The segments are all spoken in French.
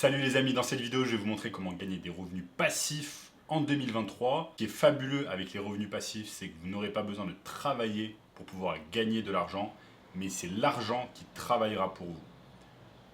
Salut les amis, dans cette vidéo je vais vous montrer comment gagner des revenus passifs en 2023. Ce qui est fabuleux avec les revenus passifs, c'est que vous n'aurez pas besoin de travailler pour pouvoir gagner de l'argent, mais c'est l'argent qui travaillera pour vous.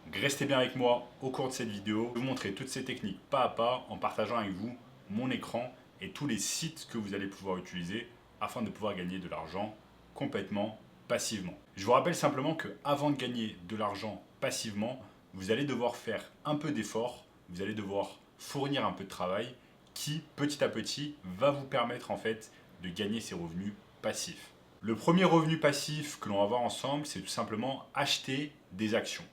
Donc restez bien avec moi au cours de cette vidéo. Je vais vous montrer toutes ces techniques pas à pas en partageant avec vous mon écran et tous les sites que vous allez pouvoir utiliser afin de pouvoir gagner de l'argent complètement passivement. Je vous rappelle simplement que avant de gagner de l'argent passivement, vous allez devoir faire un peu d'effort, vous allez devoir fournir un peu de travail qui, petit à petit, va vous permettre en fait de gagner ces revenus passifs. Le premier revenu passif que l'on va voir ensemble, c'est tout simplement acheter des actions.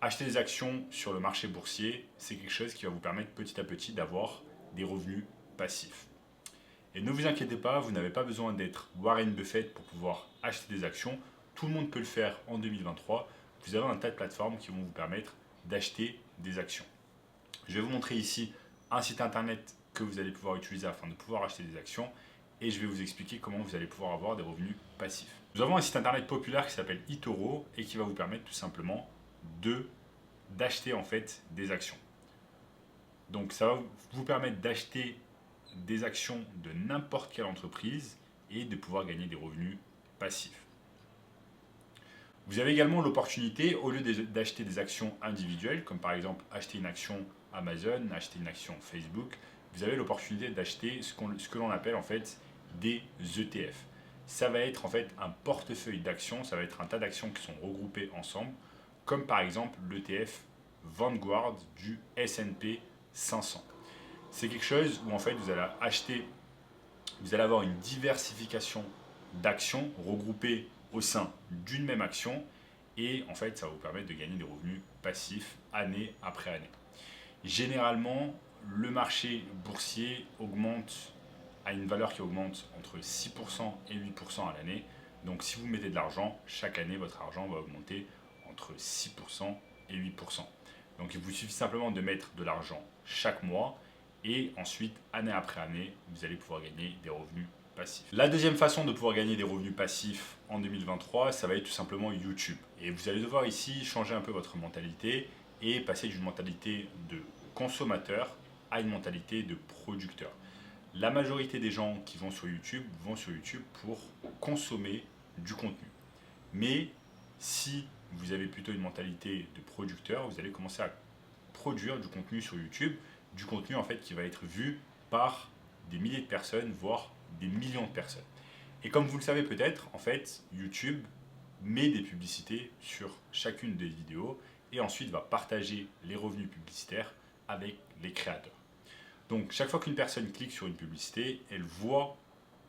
Acheter des actions sur le marché boursier, c'est quelque chose qui va vous permettre petit à petit d'avoir des revenus passifs. Et ne vous inquiétez pas, vous n'avez pas besoin d'être Warren Buffett pour pouvoir acheter des actions. Tout le monde peut le faire en 2023. Vous avez un tas de plateformes qui vont vous permettre d'acheter des actions. Je vais vous montrer ici un site internet que vous allez pouvoir utiliser afin de pouvoir acheter des actions et je vais vous expliquer comment vous allez pouvoir avoir des revenus passifs. Nous avons un site internet populaire qui s'appelle eToro et qui va vous permettre tout simplement d'acheter en fait des actions. Donc ça va vous permettre d'acheter des actions de n'importe quelle entreprise et de pouvoir gagner des revenus passifs. Vous avez également l'opportunité, au lieu d'acheter des actions individuelles, comme par exemple acheter une action Amazon, acheter une action Facebook, vous avez l'opportunité d'acheter ce que l'on appelle en fait des ETF. Ça va être en fait un portefeuille d'actions, ça va être un tas d'actions qui sont regroupées ensemble, comme par exemple l'ETF Vanguard du S&P 500. C'est quelque chose où en fait vous allez avoir une diversification d'actions regroupées au sein d'une même action et en fait ça va vous permettre de gagner des revenus passifs année après année. Généralement, le marché boursier augmente à une valeur qui augmente entre 6% et 8% à l'année. Donc si vous mettez de l'argent, chaque année votre argent va augmenter entre 6% et 8%. Donc il vous suffit simplement de mettre de l'argent chaque mois et ensuite, année après année, vous allez pouvoir gagner des revenus passifs. La deuxième façon de pouvoir gagner des revenus passifs en 2023, ça va être tout simplement YouTube. Et vous allez devoir ici changer un peu votre mentalité et passer d'une mentalité de consommateur à une mentalité de producteur. La majorité des gens qui vont sur YouTube pour consommer du contenu. Mais si vous avez plutôt une mentalité de producteur, vous allez commencer à produire du contenu sur YouTube, du contenu en fait qui va être vu par des milliers de personnes, voire des millions de personnes. Et comme vous le savez peut-être, en fait, YouTube met des publicités sur chacune des vidéos et ensuite va partager les revenus publicitaires avec les créateurs. Donc chaque fois qu'une personne clique sur une publicité,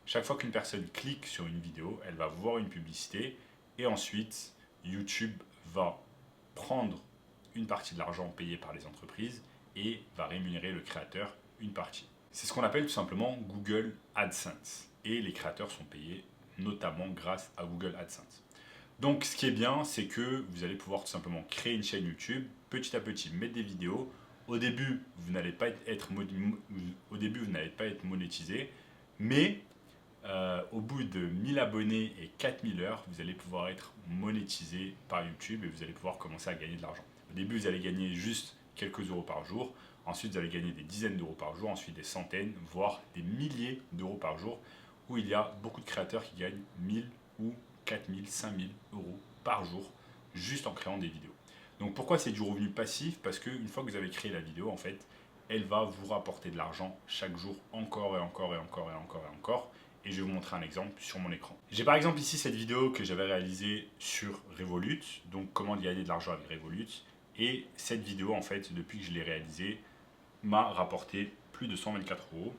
chaque fois qu'une personne clique sur une vidéo, elle va voir une publicité et ensuite YouTube va prendre une partie de l'argent payé par les entreprises et va rémunérer le créateur une partie. C'est ce qu'on appelle tout simplement Google AdSense. Et les créateurs sont payés notamment grâce à Google AdSense. Donc ce qui est bien, c'est que vous allez pouvoir tout simplement créer une chaîne YouTube, petit à petit mettre des vidéos. Au début, vous n'allez pas être monétisé, mais au bout de 1000 abonnés et 4000 heures, vous allez pouvoir être monétisé par YouTube et vous allez pouvoir commencer à gagner de l'argent. Au début, vous allez gagner juste quelques euros par jour. Ensuite, vous allez gagner des dizaines d'euros par jour, ensuite des centaines, voire des milliers d'euros par jour, où il y a beaucoup de créateurs qui gagnent 1000 ou 4000, 5000 euros par jour, juste en créant des vidéos. Donc pourquoi c'est du revenu passif? Parce qu'une fois que vous avez créé la vidéo, en fait, elle va vous rapporter de l'argent chaque jour, encore et encore et encore et encore et encore. Et je vais vous montrer un exemple sur mon écran. J'ai par exemple ici cette vidéo que j'avais réalisée sur Revolut, donc comment gagner de l'argent avec Revolut. Et cette vidéo, en fait, depuis que je l'ai réalisée, m'a rapporté plus de 124 euros.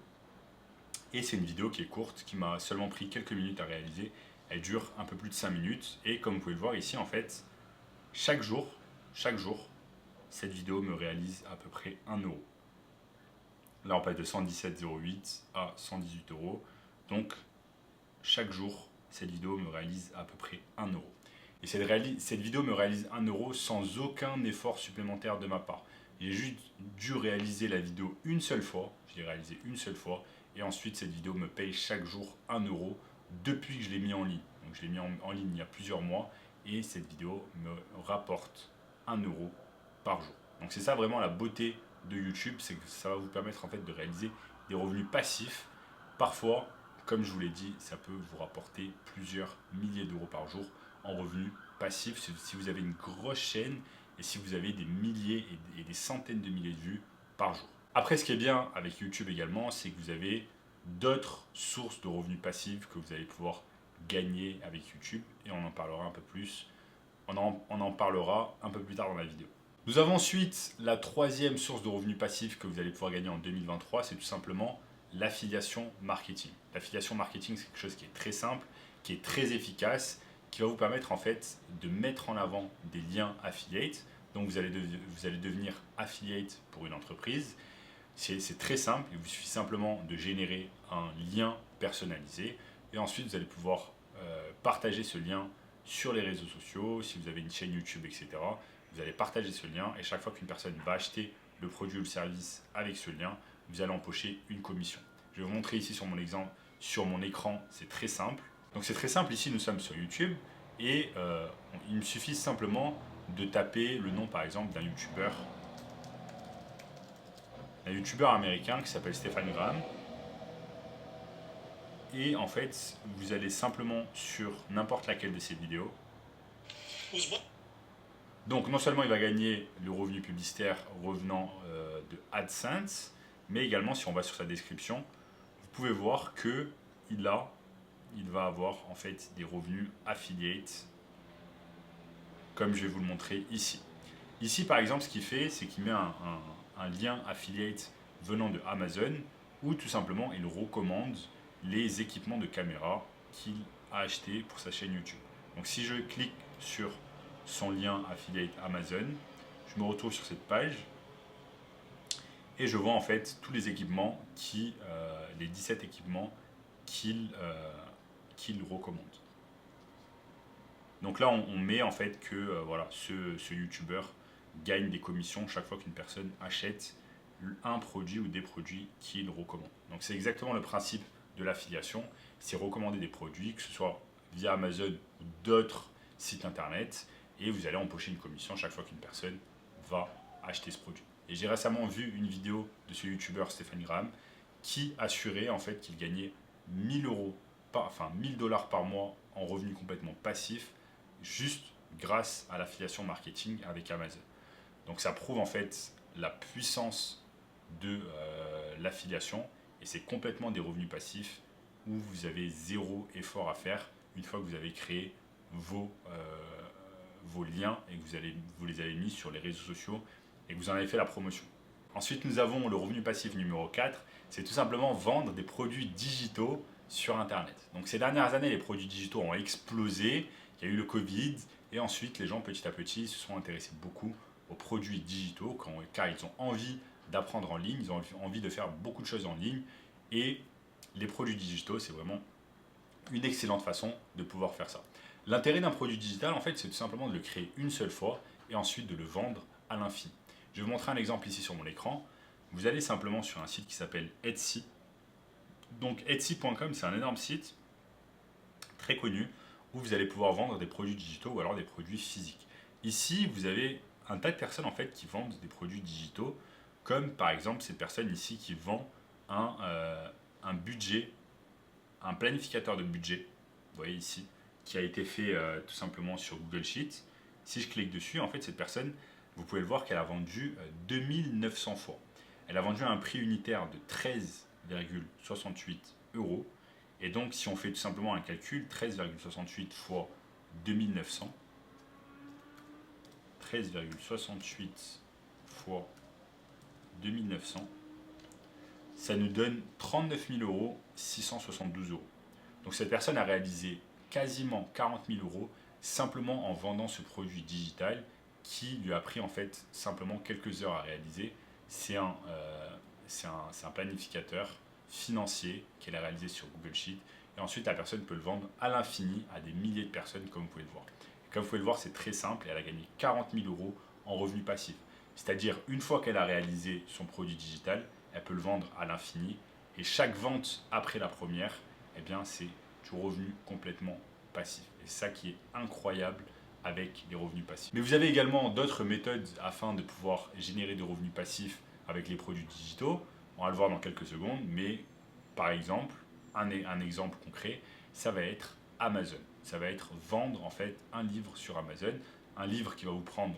Et c'est une vidéo qui est courte, qui m'a seulement pris quelques minutes à réaliser. Elle dure un peu plus de 5 minutes. Et comme vous pouvez le voir ici, en fait, chaque jour, cette vidéo me réalise à peu près 1 euro. Là, on passe de 117,08 à 118 euros. Donc, chaque jour, cette vidéo me réalise à peu près 1 euro. Et cette vidéo me réalise 1 euro sans aucun effort supplémentaire de ma part. J'ai juste dû réaliser la vidéo une seule fois. Je l'ai réalisée une seule fois. Et ensuite, cette vidéo me paye chaque jour 1 euro depuis que je l'ai mis en ligne. Donc, je l'ai mis en ligne il y a plusieurs mois. Et cette vidéo me rapporte 1 euro par jour. Donc c'est ça vraiment la beauté de YouTube, c'est que ça va vous permettre en fait de réaliser des revenus passifs. Parfois, comme je vous l'ai dit, ça peut vous rapporter plusieurs milliers d'euros par jour en revenus passifs si vous avez une grosse chaîne et si vous avez des milliers et des centaines de milliers de vues par jour. Après, ce qui est bien avec YouTube également, c'est que vous avez d'autres sources de revenus passifs que vous allez pouvoir gagner avec YouTube et on en parlera un peu plus. On en parlera un peu plus tard dans la vidéo. Nous avons ensuite la troisième source de revenus passifs que vous allez pouvoir gagner en 2023, c'est tout simplement l'affiliation marketing. L'affiliation marketing, c'est quelque chose qui est très simple, qui est très efficace, qui va vous permettre en fait de mettre en avant des liens affiliates. Donc vous allez devenir affiliate pour une entreprise. C'est très simple, il vous suffit simplement de générer un lien personnalisé et ensuite vous allez pouvoir partager ce lien sur les réseaux sociaux, si vous avez une chaîne YouTube, etc. Vous allez partager ce lien et chaque fois qu'une personne va acheter le produit ou le service avec ce lien, vous allez empocher une commission. Je vais vous montrer ici sur mon exemple, sur mon écran, c'est très simple. Donc c'est très simple, ici nous sommes sur YouTube et il me suffit simplement de taper le nom par exemple d'un youtubeur américain qui s'appelle Stephen Graham. Et en fait, vous allez simplement sur n'importe laquelle de ces vidéos. Donc non seulement il va gagner le revenu publicitaire revenant de AdSense, mais également si on va sur sa description, vous pouvez voir que il va avoir en fait des revenus affiliate, comme je vais vous le montrer ici. Ici par exemple, ce qu'il fait, c'est qu'il met un lien affiliate venant de Amazon, ou tout simplement il recommande les équipements de caméra qu'il a acheté pour sa chaîne YouTube. Donc si je clique sur son lien affiliate Amazon, je me retrouve sur cette page et je vois en fait tous les équipements les 17 équipements qu'il recommande. Donc là on met en fait que voilà, ce youtubeur gagne des commissions chaque fois qu'une personne achète un produit ou des produits qu'il recommande. Donc c'est exactement le principe de l'affiliation, c'est recommander des produits, que ce soit via Amazon ou d'autres sites internet, et vous allez empocher une commission chaque fois qu'une personne va acheter ce produit. Et j'ai récemment vu une vidéo de ce youtubeur Stephen Graham qui assurait en fait qu'il gagnait 1000 $ par mois en revenus complètement passifs, juste grâce à l'affiliation marketing avec Amazon. Donc ça prouve en fait la puissance de l'affiliation et c'est complètement des revenus passifs où vous avez zéro effort à faire une fois que vous avez créé vos liens et que vous les avez mis sur les réseaux sociaux et que vous en avez fait la promotion. Ensuite, nous avons le revenu passif numéro 4, c'est tout simplement vendre des produits digitaux sur Internet. Donc ces dernières années, les produits digitaux ont explosé, il y a eu le Covid et ensuite les gens petit à petit se sont intéressés beaucoup aux produits digitaux car ils ont envie d'apprendre en ligne, ils ont envie de faire beaucoup de choses en ligne et les produits digitaux, c'est vraiment une excellente façon de pouvoir faire ça. L'intérêt d'un produit digital, en fait, c'est tout simplement de le créer une seule fois et ensuite de le vendre à l'infini. Je vais vous montrer un exemple ici sur mon écran. Vous allez simplement sur un site qui s'appelle Etsy. Donc Etsy.com, c'est un énorme site très connu où vous allez pouvoir vendre des produits digitaux ou alors des produits physiques. Ici, vous avez un tas de personnes en fait qui vendent des produits digitaux, comme par exemple cette personne ici qui vend un budget, un planificateur de budget, vous voyez ici, qui a été fait tout simplement sur Google Sheets. Si je clique dessus, en fait cette personne, vous pouvez le voir qu'elle a vendu 2900 fois. Elle a vendu à un prix unitaire de 13,68 €. Et donc si on fait tout simplement un calcul, 13,68 fois 2900, 13,68 fois 2900, ça nous donne 39 672 €. Donc cette personne a réalisé quasiment 40 000 € simplement en vendant ce produit digital qui lui a pris en fait simplement quelques heures à réaliser. C'est un planificateur financier qu'elle a réalisé sur Google Sheet et ensuite la personne peut le vendre à l'infini à des milliers de personnes comme vous pouvez le voir. Et comme vous pouvez le voir, c'est très simple et elle a gagné 40 000 € en revenus passifs. C'est-à-dire une fois qu'elle a réalisé son produit digital, elle peut le vendre à l'infini et chaque vente après la première, eh bien c'est du revenu complètement passif. Et ça qui est incroyable avec les revenus passifs. Mais vous avez également d'autres méthodes afin de pouvoir générer des revenus passifs avec les produits digitaux. On va le voir dans quelques secondes, mais par exemple, un exemple concret, ça va être Amazon. Ça va être vendre en fait un livre sur Amazon, un livre qui va vous prendre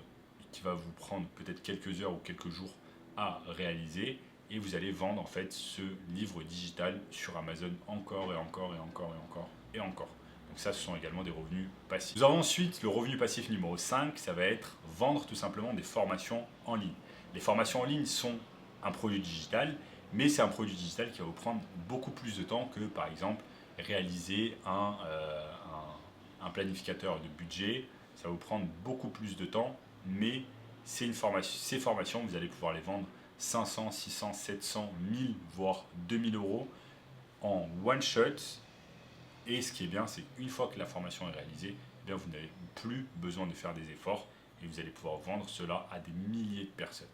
peut-être quelques heures ou quelques jours à réaliser, et vous allez vendre en fait ce livre digital sur Amazon encore et encore et encore et encore et encore. Donc ça, ce sont également des revenus passifs. Nous avons ensuite le revenu passif numéro 5, ça va être vendre tout simplement des formations en ligne. Les formations en ligne sont un produit digital, mais c'est un produit digital qui va vous prendre beaucoup plus de temps que par exemple réaliser un planificateur de budget. Ça va vous prendre beaucoup plus de temps, mais ces formations, vous allez pouvoir les vendre 500, 600, 700, 1000, voire 2000 euros en one shot. Et ce qui est bien, c'est qu'une fois que la formation est réalisée, eh bien, vous n'avez plus besoin de faire des efforts et vous allez pouvoir vendre cela à des milliers de personnes.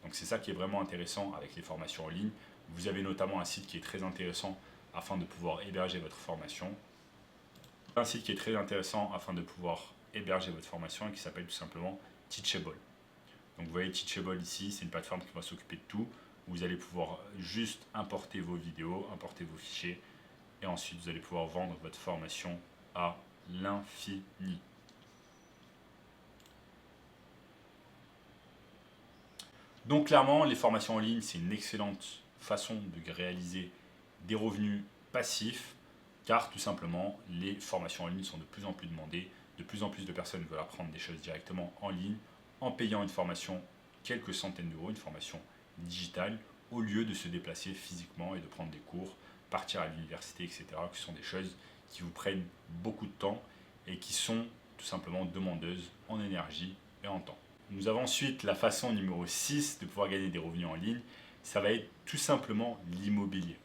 Donc c'est ça qui est vraiment intéressant avec les formations en ligne. Vous avez notamment un site qui est très intéressant afin de pouvoir héberger votre formation. Un site qui est très intéressant afin de pouvoir héberger votre formation et qui s'appelle tout simplement Teachable. Donc vous voyez Teachable ici, c'est une plateforme qui va s'occuper de tout. Vous allez pouvoir juste importer vos vidéos, importer vos fichiers et ensuite vous allez pouvoir vendre votre formation à l'infini. Donc clairement, les formations en ligne, c'est une excellente façon de réaliser des revenus passifs, car tout simplement, les formations en ligne sont de plus en plus demandées, de plus en plus de personnes veulent apprendre des choses directement en ligne, en payant une formation quelques centaines d'euros, une formation digitale, au lieu de se déplacer physiquement et de prendre des cours, partir à l'université, etc., qui sont des choses qui vous prennent beaucoup de temps et qui sont tout simplement demandeuses en énergie et en temps. Nous avons ensuite la façon numéro 6 de pouvoir gagner des revenus en ligne. Ça va être tout simplement l'immobilier.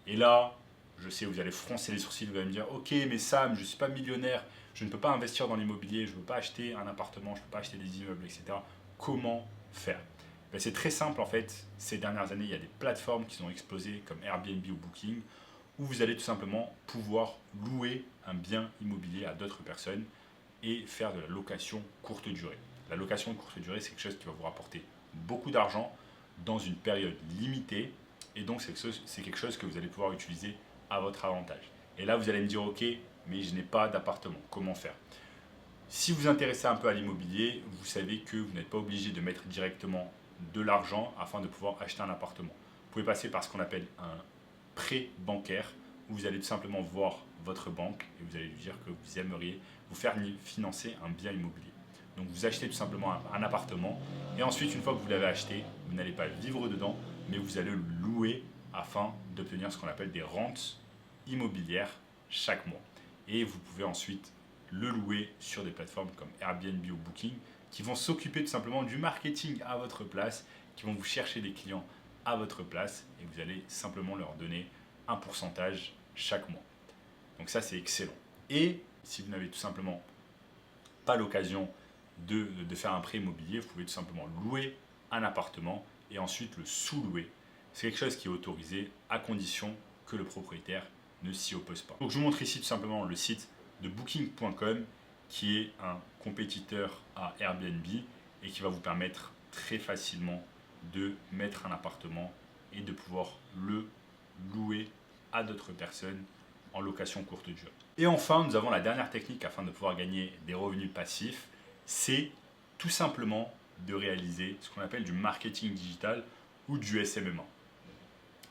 Et là, je sais, vous allez froncer les sourcils, vous allez me dire « Ok, mais Sam, je ne suis pas millionnaire, je ne peux pas investir dans l'immobilier, je ne peux pas acheter un appartement, je ne peux pas acheter des immeubles, etc. Comment faire ?» Ben, c'est très simple en fait. Ces dernières années, il y a des plateformes qui ont explosé comme Airbnb ou Booking, où vous allez tout simplement pouvoir louer un bien immobilier à d'autres personnes et faire de la location courte durée. La location de courte durée, c'est quelque chose qui va vous rapporter beaucoup d'argent dans une période limitée. Et donc, c'est quelque chose que vous allez pouvoir utiliser à votre avantage. Et là, vous allez me dire, ok, mais je n'ai pas d'appartement. Comment faire? Si vous vous intéressez un peu à l'immobilier, vous savez que vous n'êtes pas obligé de mettre directement de l'argent afin de pouvoir acheter un appartement. Vous pouvez passer par ce qu'on appelle un prêt bancaire, où vous allez tout simplement voir votre banque et vous allez lui dire que vous aimeriez vous faire financer un bien immobilier. Donc vous achetez tout simplement un appartement et ensuite, une fois que vous l'avez acheté, vous n'allez pas vivre dedans, mais vous allez le louer afin d'obtenir ce qu'on appelle des rentes immobilières chaque mois. Et vous pouvez ensuite le louer sur des plateformes comme Airbnb ou Booking qui vont s'occuper tout simplement du marketing à votre place, qui vont vous chercher des clients à votre place et vous allez simplement leur donner un pourcentage chaque mois. Donc ça, c'est excellent. Et si vous n'avez tout simplement pas l'occasion de faire un prêt immobilier, vous pouvez tout simplement louer un appartement et ensuite le sous-louer. C'est quelque chose qui est autorisé à condition que le propriétaire ne s'y oppose pas. Donc je vous montre ici tout simplement le site de booking.com qui est un compétiteur à Airbnb et qui va vous permettre très facilement de mettre un appartement et de pouvoir le louer à d'autres personnes en location courte durée. Et enfin, nous avons la dernière technique afin de pouvoir gagner des revenus passifs, c'est tout simplement de réaliser ce qu'on appelle du marketing digital ou du SMMA.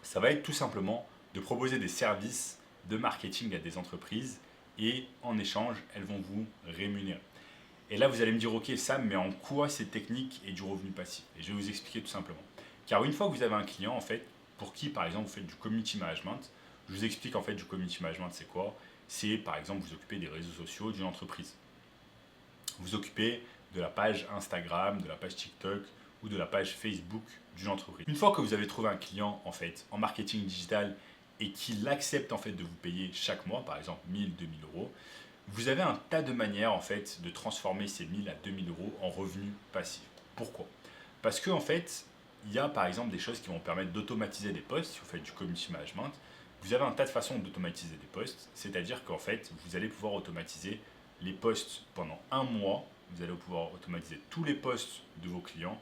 Ça va être tout simplement de proposer des services de marketing à des entreprises et en échange, elles vont vous rémunérer. Et là, vous allez me dire, ok Sam, mais en quoi cette technique est du revenu passif? Et je vais vous expliquer tout simplement. Car une fois que vous avez un client, en fait, pour qui, par exemple, vous faites du community management, je vous explique en fait du community management, c'est quoi? C'est, par exemple, vous occupez des réseaux sociaux d'une entreprise. Vous occupez de la page Instagram, de la page TikTok ou de la page Facebook d'une entreprise. Une fois que vous avez trouvé un client, en fait, en marketing digital et qu'il accepte, en fait, de vous payer chaque mois, par exemple, 1000, 2000 euros, vous avez un tas de manières en fait de transformer ces 1000 à 2000 euros en revenus passifs. Pourquoi? Parce que en fait, il y a par exemple des choses qui vont permettre d'automatiser des posts. Si vous faites du community management, vous avez un tas de façons d'automatiser des posts, c'est-à-dire qu'en fait, vous allez pouvoir automatiser les posts pendant un mois. Vous allez pouvoir automatiser tous les posts de vos clients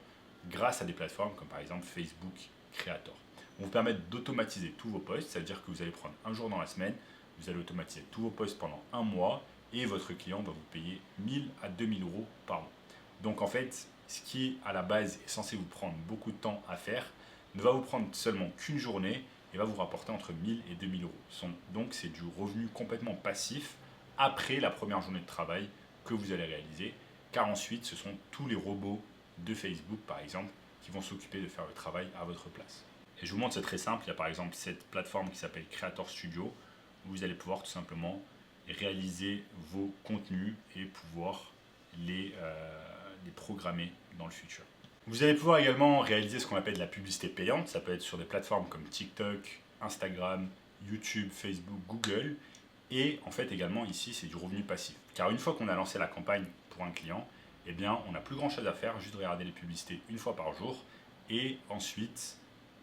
grâce à des plateformes comme par exemple Facebook Creator. On vous permettre d'automatiser tous vos posts, c'est-à-dire que vous allez prendre un jour dans la semaine, vous allez automatiser tous vos posts pendant un mois et votre client va vous payer 1000 à 2000 euros par mois. Donc en fait, ce qui à la base est censé vous prendre beaucoup de temps à faire ne va vous prendre seulement qu'une journée et va vous rapporter entre 1000 et 2000 euros. Donc c'est du revenu complètement passif après la première journée de travail que vous allez réaliser, car ensuite ce sont tous les robots de Facebook par exemple qui vont s'occuper de faire le travail à votre place. Et je vous montre, c'est très simple. Il y a par exemple cette plateforme qui s'appelle Creator Studio où vous allez pouvoir tout simplement réaliser vos contenus et pouvoir les programmer dans le futur. Vous allez pouvoir également réaliser ce qu'on appelle de la publicité payante. Ça peut être sur des plateformes comme TikTok, Instagram, YouTube, Facebook, Google. Et en fait également ici c'est du revenu passif. Car une fois qu'on a lancé la campagne pour un client, eh bien on n'a plus grand chose à faire, juste regarder les publicités une fois par jour et ensuite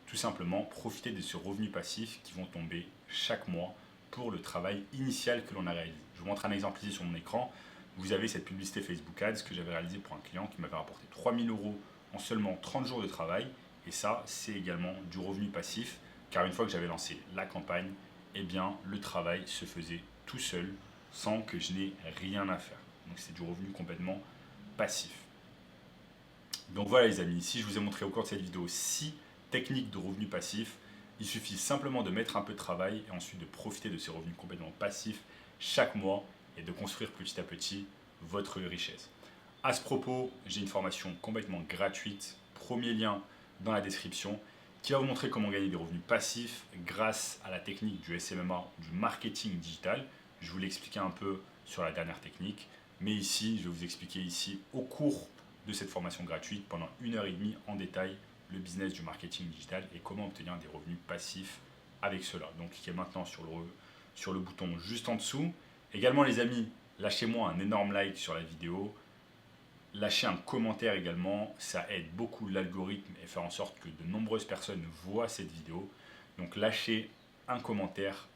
tout simplement profiter de ces revenus passifs qui vont tomber chaque mois pour le travail initial que l'on a réalisé. Je vous montre un exemple ici sur mon écran. Vous avez cette publicité Facebook Ads que j'avais réalisée pour un client qui m'avait rapporté 3000 euros en seulement 30 jours de travail. Et ça, c'est également du revenu passif, car une fois que j'avais lancé la campagne, eh bien, le travail se faisait tout seul, sans que je n'ai rien à faire. Donc c'est du revenu complètement passif. Donc voilà les amis, ici je vous ai montré au cours de cette vidéo 6 techniques de revenus passifs. Il suffit simplement de mettre un peu de travail et ensuite de profiter de ces revenus complètement passifs chaque mois et de construire petit à petit votre richesse. À ce propos, j'ai une formation complètement gratuite, premier lien dans la description, qui va vous montrer comment gagner des revenus passifs grâce à la technique du SMMA, du marketing digital. Je vous l'ai expliqué un peu sur la dernière technique, mais ici, je vais vous expliquer ici au cours de cette formation gratuite pendant 1h30 en détail le business du marketing digital et comment obtenir des revenus passifs avec cela. Donc cliquez maintenant sur le bouton juste en dessous. Également les amis, lâchez-moi un énorme like sur la vidéo. Lâchez un commentaire également, ça aide beaucoup l'algorithme et faire en sorte que de nombreuses personnes voient cette vidéo. Donc lâchez un commentaire,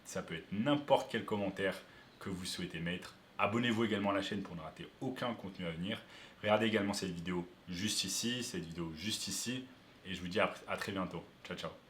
ça peut être n'importe quel commentaire que vous souhaitez mettre. Abonnez-vous également à la chaîne pour ne rater aucun contenu à venir. Regardez également cette vidéo juste ici, cette vidéo juste ici. Et je vous dis à très bientôt. Ciao, ciao.